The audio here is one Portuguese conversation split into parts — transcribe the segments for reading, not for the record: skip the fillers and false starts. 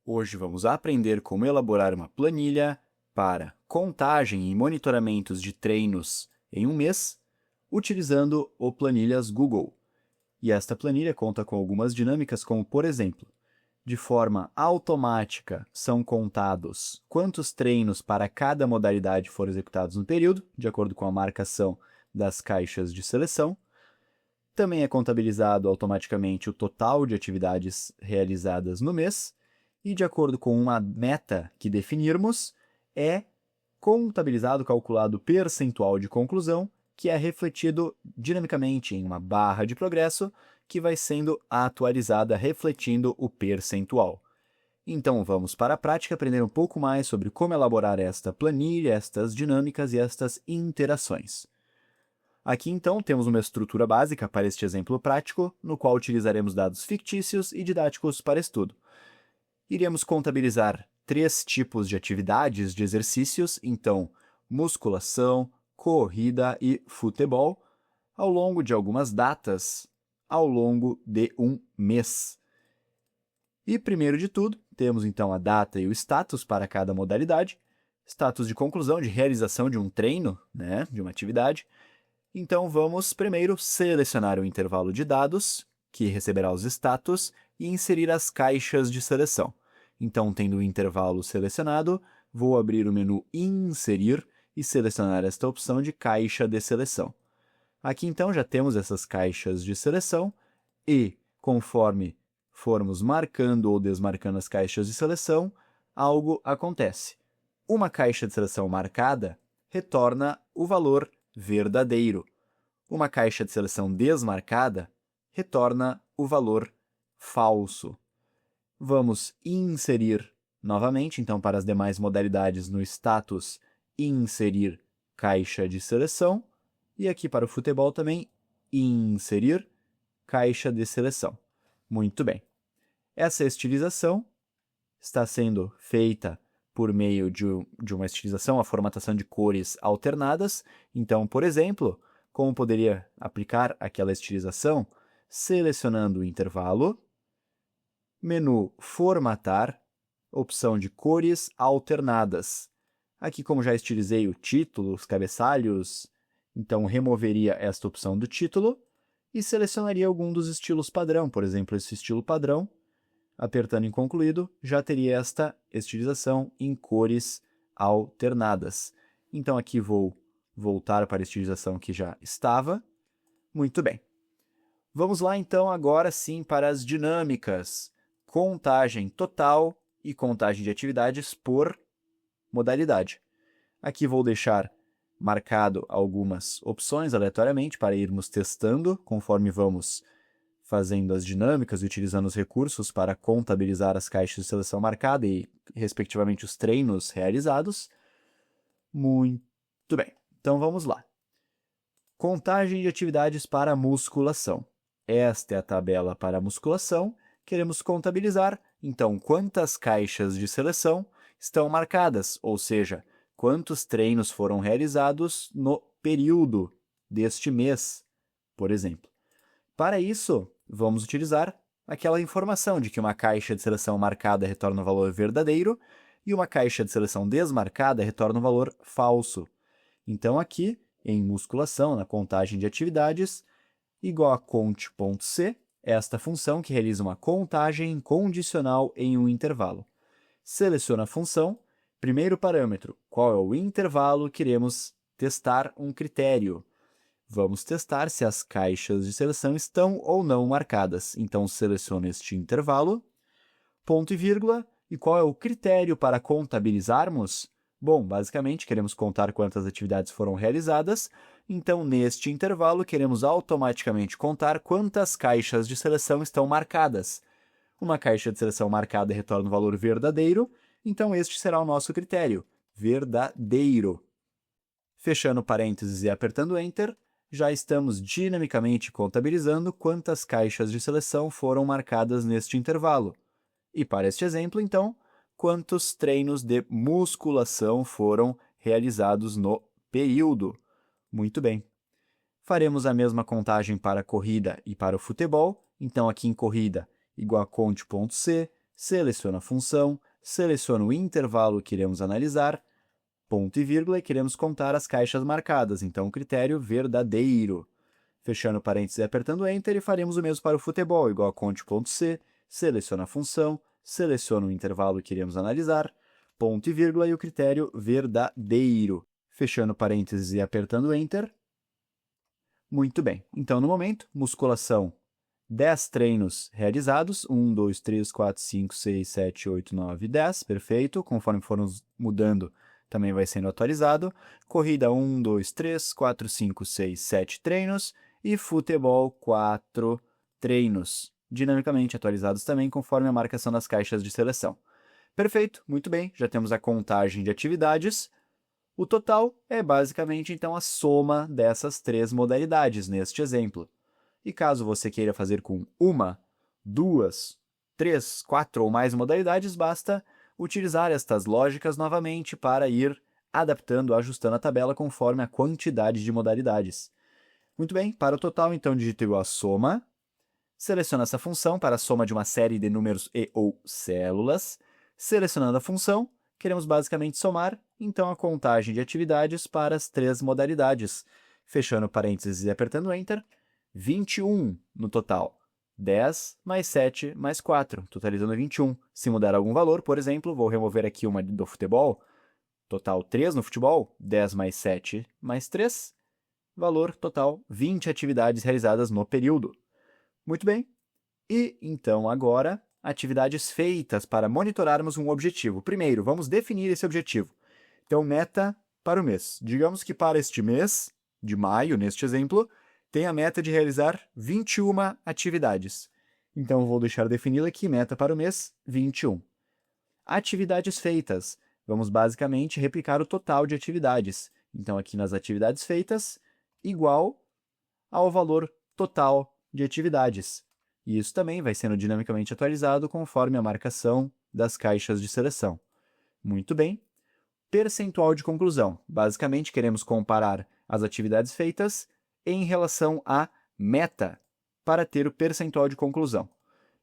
Hoje vamos aprender como elaborar uma planilha para contagem e monitoramentos de treinos em um mês, utilizando o Planilhas Google. E esta planilha conta com algumas dinâmicas, como por exemplo, de forma automática são contados quantos treinos para cada modalidade foram executados no período, de acordo com a marcação das caixas de seleção. Também é contabilizado automaticamente o total de atividades realizadas no mês, e de acordo com uma meta que definirmos, é contabilizado, calculado o percentual de conclusão, que é refletido dinamicamente em uma barra de progresso, que vai sendo atualizada refletindo o percentual. Então vamos para a prática aprender um pouco mais sobre como elaborar esta planilha, estas dinâmicas e estas interações. Aqui então temos uma estrutura básica para este exemplo prático, no qual utilizaremos dados fictícios e didáticos para estudo. Iremos contabilizar 3 tipos de atividades de exercícios, então musculação, corrida e futebol, ao longo de algumas datas, ao longo de um mês. E primeiro de tudo, temos então a data e o status para cada modalidade, status de conclusão, de realização de um treino, de uma atividade. Então vamos primeiro selecionar o intervalo de dados, que receberá os status, e inserir as caixas de seleção. Então, tendo o intervalo selecionado, vou abrir o menu Inserir e selecionar esta opção de caixa de seleção. Aqui, então, já temos essas caixas de seleção e, conforme formos marcando ou desmarcando as caixas de seleção, algo acontece. Uma caixa de seleção marcada retorna o valor verdadeiro. Uma caixa de seleção desmarcada retorna o valor falso. Vamos inserir novamente, então, para as demais modalidades no status, inserir caixa de seleção. E aqui para o futebol também, inserir caixa de seleção. Muito bem. Essa estilização está sendo feita por meio de uma estilização, a formatação de cores alternadas. Então, por exemplo, como poderia aplicar aquela estilização? Selecionando o intervalo, menu Formatar, opção de cores alternadas. Aqui, como já estilizei o título, os cabeçalhos, então removeria esta opção do título e selecionaria algum dos estilos padrão, por exemplo, esse estilo padrão. Apertando em concluído, já teria esta estilização em cores alternadas. Então aqui vou voltar para a estilização que já estava. Muito bem. Vamos lá então agora sim para as dinâmicas. Contagem total e contagem de atividades por modalidade. Aqui vou deixar marcado algumas opções aleatoriamente para irmos testando conforme vamos fazendo as dinâmicas e utilizando os recursos para contabilizar as caixas de seleção marcada e, respectivamente, os treinos realizados. Muito bem, então vamos lá. Contagem de atividades para musculação. Esta é a tabela para a musculação. Queremos contabilizar, então, quantas caixas de seleção estão marcadas, ou seja, quantos treinos foram realizados no período deste mês, por exemplo. Para isso, vamos utilizar aquela informação de que uma caixa de seleção marcada retorna um valor verdadeiro e uma caixa de seleção desmarcada retorna um valor falso. Então, aqui, em musculação, na contagem de atividades, igual a cont.c, esta função que realiza uma contagem condicional em um intervalo. Seleciona a função, primeiro parâmetro, qual é o intervalo, queremos testar um critério. Vamos testar se as caixas de seleção estão ou não marcadas. Então, seleciono este intervalo, ponto e vírgula, e qual é o critério para contabilizarmos? Bom, basicamente, queremos contar quantas atividades foram realizadas, então, neste intervalo, queremos automaticamente contar quantas caixas de seleção estão marcadas. Uma caixa de seleção marcada retorna um valor verdadeiro, então este será o nosso critério, verdadeiro. Fechando parênteses e apertando Enter, já estamos dinamicamente contabilizando quantas caixas de seleção foram marcadas neste intervalo. E para este exemplo, então, quantos treinos de musculação foram realizados no período. Muito bem. Faremos a mesma contagem para a corrida e para o futebol. Então, aqui em corrida, igual a cont.c, seleciono a função, seleciono o intervalo que iremos analisar, ponto e vírgula, e queremos contar as caixas marcadas, então o critério verdadeiro. Fechando parênteses e apertando Enter, e faremos o mesmo para o futebol, igual a conte.c, seleciono a função, seleciono o intervalo que iremos analisar, ponto e vírgula, e o critério verdadeiro. Fechando parênteses e apertando Enter. Muito bem. Então, no momento, musculação, 10 treinos realizados, 1, 2, 3, 4, 5, 6, 7, 8, 9, 10, perfeito. Conforme formos mudando, também vai sendo atualizado. Corrida, 1, 2, 3, 4, 5, 6, 7 treinos. E futebol, 4 treinos, dinamicamente atualizados também conforme a marcação das caixas de seleção. Perfeito, muito bem, já temos a contagem de atividades. O total é basicamente, então, a soma dessas 3 modalidades neste exemplo. E caso você queira fazer com 1, 2, 3, 4 ou mais modalidades, basta utilizar estas lógicas novamente para ir adaptando, ajustando a tabela conforme a quantidade de modalidades. Muito bem, para o total, então, digito igual a soma. Seleciono essa função para a soma de uma série de números e ou células. Selecionando a função, queremos basicamente somar, então, a contagem de atividades para as 3 modalidades. Fechando parênteses e apertando Enter, 21 no total. 10 mais 7 mais 4, totalizando 21. Se mudar algum valor, por exemplo, vou remover aqui uma do futebol. Total 3 no futebol, 10 mais 7 mais 3. Valor total, 20 atividades realizadas no período. Muito bem. E, então, agora, atividades feitas para monitorarmos um objetivo. Primeiro, vamos definir esse objetivo. Então, meta para o mês. Digamos que para este mês, de maio, neste exemplo, tem a meta de realizar 21 atividades. Então, vou deixar definido aqui, meta para o mês, 21. Atividades feitas. Vamos basicamente replicar o total de atividades. Então, aqui nas atividades feitas, igual ao valor total de atividades. E isso também vai sendo dinamicamente atualizado conforme a marcação das caixas de seleção. Muito bem. Percentual de conclusão. Basicamente, queremos comparar as atividades feitas em relação à meta para ter o percentual de conclusão.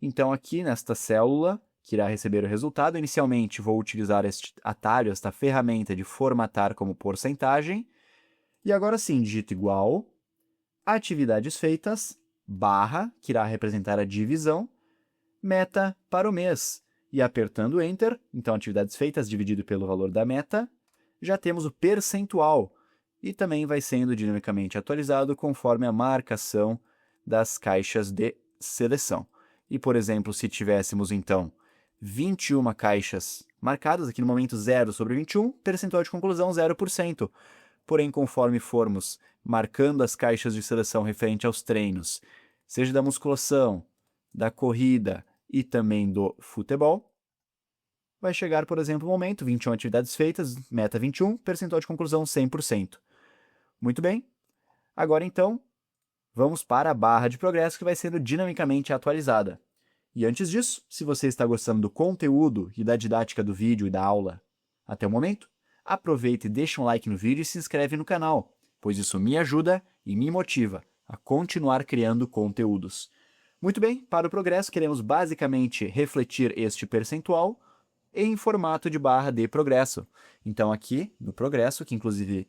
Então, aqui nesta célula, que irá receber o resultado, inicialmente vou utilizar este atalho, esta ferramenta de formatar como porcentagem. E agora sim, digito igual, atividades feitas, barra, que irá representar a divisão, meta para o mês. E apertando Enter, então atividades feitas dividido pelo valor da meta, já temos o percentual. E também vai sendo dinamicamente atualizado conforme a marcação das caixas de seleção. E, por exemplo, se tivéssemos, então, 21 caixas marcadas, aqui no momento 0 sobre 21, percentual de conclusão 0%. Porém, conforme formos marcando as caixas de seleção referente aos treinos, seja da musculação, da corrida e também do futebol, vai chegar, por exemplo, o momento, 21 atividades feitas, meta 21, percentual de conclusão 100%. Muito bem. Agora, então, vamos para a barra de progresso que vai sendo dinamicamente atualizada. E antes disso, se você está gostando do conteúdo e da didática do vídeo e da aula até o momento, aproveita e deixa um like no vídeo e se inscreve no canal, pois isso me ajuda e me motiva a continuar criando conteúdos. Muito bem, para o progresso queremos basicamente refletir este percentual em formato de barra de progresso. Então aqui no progresso, que inclusive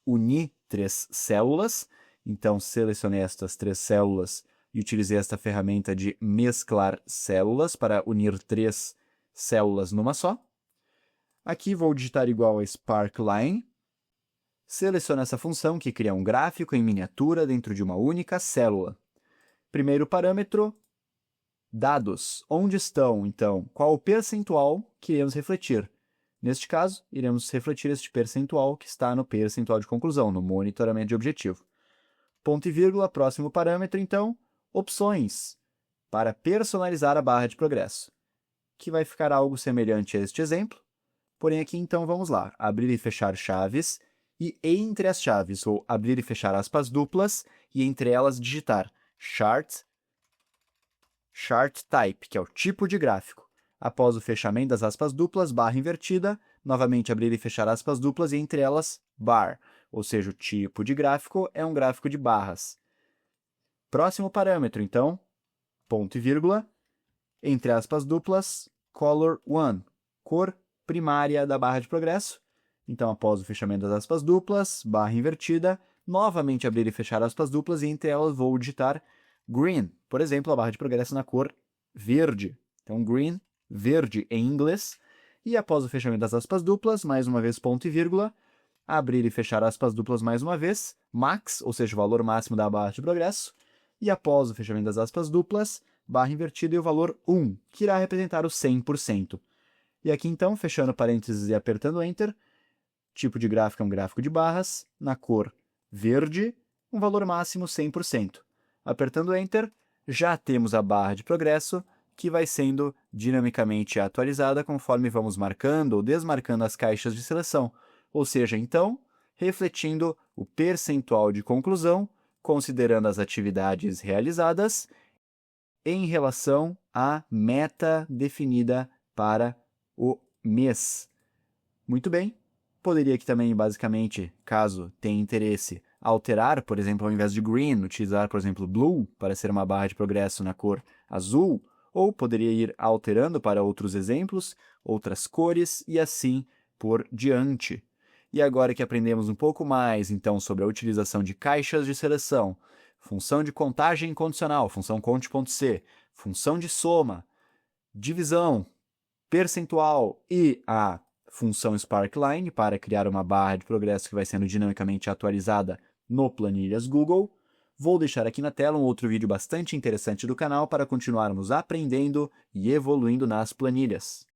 uni 3 células, então selecionei estas 3 células e utilizei esta ferramenta de mesclar células para unir 3 células numa só. Aqui vou digitar igual a sparkline, seleciono essa função que cria um gráfico em miniatura dentro de uma única célula. Primeiro parâmetro, dados. Onde estão, então, qual o percentual que iremos refletir? Neste caso, iremos refletir este percentual que está no percentual de conclusão, no monitoramento de objetivo. Ponto e vírgula, próximo parâmetro, então, opções, para personalizar a barra de progresso, que vai ficar algo semelhante a este exemplo. Porém, aqui, então, vamos lá. Abrir e fechar chaves. E entre as chaves, vou abrir e fechar aspas duplas e entre elas digitar chart type, que é o tipo de gráfico. Após o fechamento das aspas duplas, barra invertida, novamente abrir e fechar aspas duplas e entre elas bar, ou seja, o tipo de gráfico é um gráfico de barras. Próximo parâmetro, então, ponto e vírgula, entre aspas duplas, color1, cor primária da barra de progresso. Então, após o fechamento das aspas duplas, barra invertida, novamente abrir e fechar aspas duplas e entre elas vou digitar green, por exemplo, a barra de progresso na cor verde. Então, green, verde em inglês. E após o fechamento das aspas duplas, mais uma vez ponto e vírgula, abrir e fechar aspas duplas mais uma vez, max, ou seja, o valor máximo da barra de progresso. E após o fechamento das aspas duplas, barra invertida e o valor 1, que irá representar o 100%. E aqui então, fechando parênteses e apertando Enter, tipo de gráfico é um gráfico de barras, na cor verde, um valor máximo 100%. Apertando Enter, já temos a barra de progresso, que vai sendo dinamicamente atualizada conforme vamos marcando ou desmarcando as caixas de seleção, ou seja, então, refletindo o percentual de conclusão, considerando as atividades realizadas, em relação à meta definida para o mês. Muito bem. Poderia aqui também, basicamente, caso tenha interesse, alterar, por exemplo, ao invés de green, utilizar, por exemplo, blue, para ser uma barra de progresso na cor azul, ou poderia ir alterando para outros exemplos, outras cores, e assim por diante. E agora que aprendemos um pouco mais, então, sobre a utilização de caixas de seleção, função de contagem condicional, função cont.c, função de soma, divisão, percentual e a função sparkline para criar uma barra de progresso que vai sendo dinamicamente atualizada no Planilhas Google. Vou deixar aqui na tela um outro vídeo bastante interessante do canal para continuarmos aprendendo e evoluindo nas planilhas.